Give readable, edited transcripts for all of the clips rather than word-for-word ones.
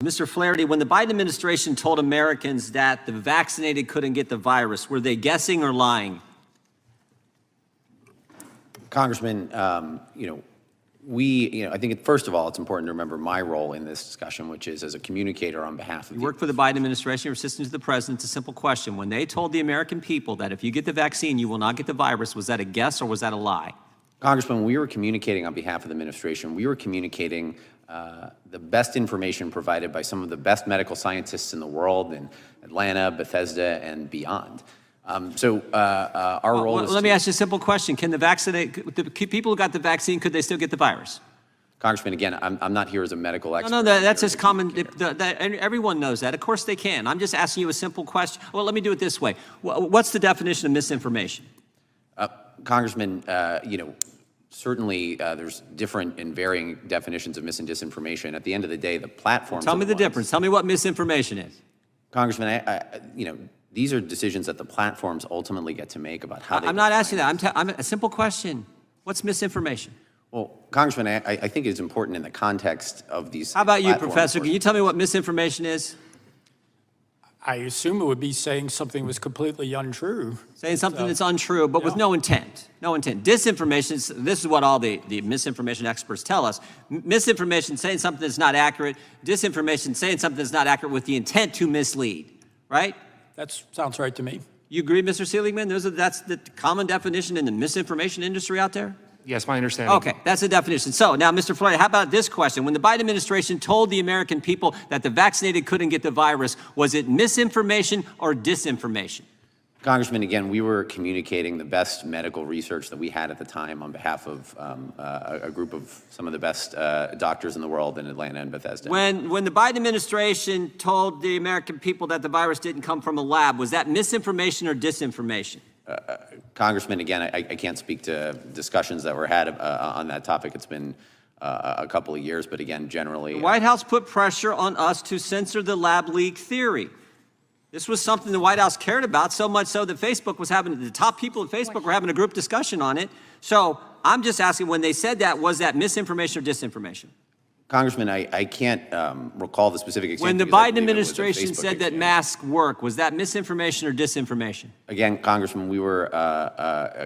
Mr. Flaherty, when the Biden administration told Americans that the vaccinated couldn't get the virus, were they guessing or lying? Congressman, I think first of all, it's important to remember my role in this discussion, which is as a communicator on behalf of You work for the Biden administration, you're assistant to the president. It's a simple question. When they told the American people that if you get the vaccine, you will not get the virus, was that a guess or was that a lie? Congressman, when we were communicating on behalf of the administration, we were communicating the best information provided by some of the best medical scientists in the world in Atlanta, Bethesda, and beyond. Our role is let me ask you a simple question. Can the people who got the vaccine, could they still get the virus? Congressman, again, I'm not here as a medical expert. No, that's just common. Everyone knows that. Of course they can. I'm just asking you a simple question. Well, let me do it this way. What's the definition of misinformation? Congressman, certainly there's different and varying definitions of mis and disinformation. At the end of the day, the platforms— Tell me the difference. Tell me what misinformation is. Congressman, these are decisions that the platforms ultimately get to make about how they— I'm not asking that. I'm a simple question. What's misinformation? Well, Congressman, I think it's important in the context of these— How about you, Professor? Can you tell me what misinformation is? I assume it would be saying something was completely untrue. Saying something that's untrue, but with no intent. No intent. Disinformation, this is what all the misinformation experts tell us. Misinformation, saying something that's not accurate. Disinformation, saying something that's not accurate with the intent to mislead, right? That sounds right to me. You agree, Mr. Seligman? That's the common definition in the misinformation industry out there? Yes, my understanding. Okay, that's the definition. So now, Mr. Flaherty, how about this question? When the Biden administration told the American people that the vaccinated couldn't get the virus, was it misinformation or disinformation? Congressman, again, we were communicating the best medical research that we had at the time on behalf of a group of some of the best doctors in the world in Atlanta and Bethesda. When the Biden administration told the American people that the virus didn't come from a lab, was that misinformation or disinformation? Congressman, again, I can't speak to discussions that were had on that topic. It's been a couple of years, but again, generally— The White House put pressure on us to censor the lab leak theory. This was something the White House cared about, so much so that the top people at Facebook were having a group discussion on it. So I'm just asking, when they said that, was that misinformation or disinformation? Congressman, I can't recall the specific example. When the Biden administration said that masks work, was that misinformation or disinformation? Again, Congressman, we were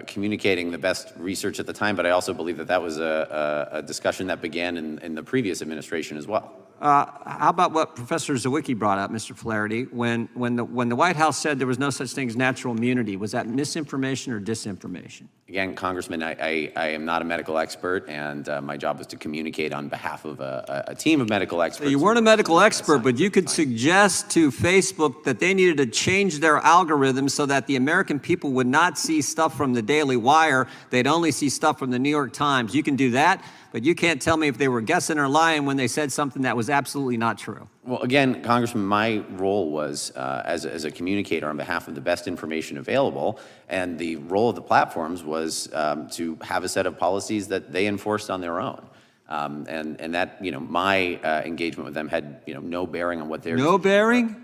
communicating the best research at the time, but I also believe that was a discussion that began in the previous administration as well. How about what Professor Zawicki brought up, Mr. Flaherty? When the White House said there was no such thing as natural immunity, was that misinformation or disinformation? Again, Congressman, I am not a medical expert, and my job was to communicate on behalf of a team of medical experts. So you weren't a medical expert, but you could suggest to Facebook that they needed to change their algorithm so that the American people would not see stuff from the Daily Wire. They'd only see stuff from the New York Times. You can do that, but you can't tell me if they were guessing or lying when they said something that was absolutely not true. Well, again, Congressman, my role was as a communicator on behalf of the best information available, and the role of the platforms was to have a set of policies that they enforced on their own. And that, my engagement with them had, no bearing on what they're— No bearing?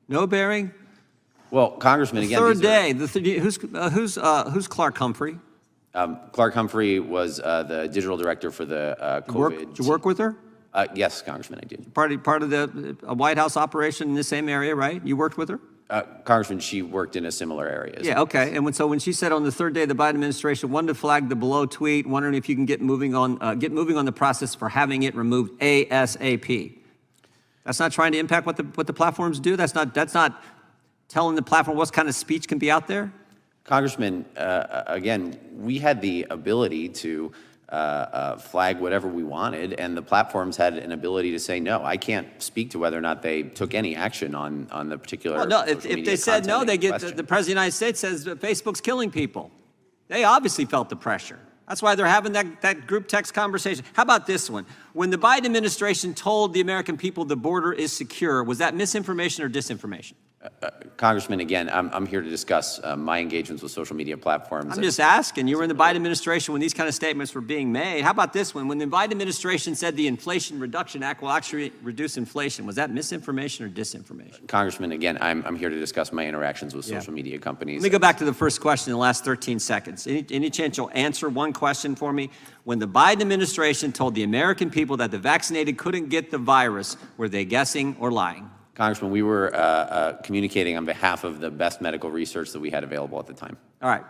No bearing? Well, Congressman, again— Who's Clark Humphrey? Clark Humphrey was the digital director for the COVID— Did you work with her? Yes, Congressman, I did. Part of the White House operation in the same area, right? You worked with her? Congressman, she worked in a similar area. Yeah, okay. And when she said on the third day of the Biden administration, wanted to flag the below tweet, wondering if you can get moving on the process for having it removed ASAP. That's not trying to impact what the platforms do. That's not telling the platform what kind of speech can be out there. Congressman, again, we had the ability to flag whatever we wanted, and the platforms had an ability to say no. I can't speak to whether or not they took any action on the particular— Well, no, if they said no, they get the President of the United States says that Facebook's killing people. They obviously felt the pressure. That's why they're having that group text conversation. How about this one? When the Biden administration told the American people the border is secure, was that misinformation or disinformation? Congressman, again, I'm here to discuss my engagements with social media platforms. I'm just asking. You were in the Biden administration when these kind of statements were being made. How about this one? When the Biden administration said the Inflation Reduction Act will actually reduce inflation, was that misinformation or disinformation? Congressman, again, I'm here to discuss my interactions with social media companies. Let me go back to the first question in the last 13 seconds. Any chance you'll answer one question for me? When the Biden administration told the American people people that the vaccinated couldn't get the virus? Were they guessing or lying? Congressman, we were communicating on behalf of the best medical research that we had available at the time. All right.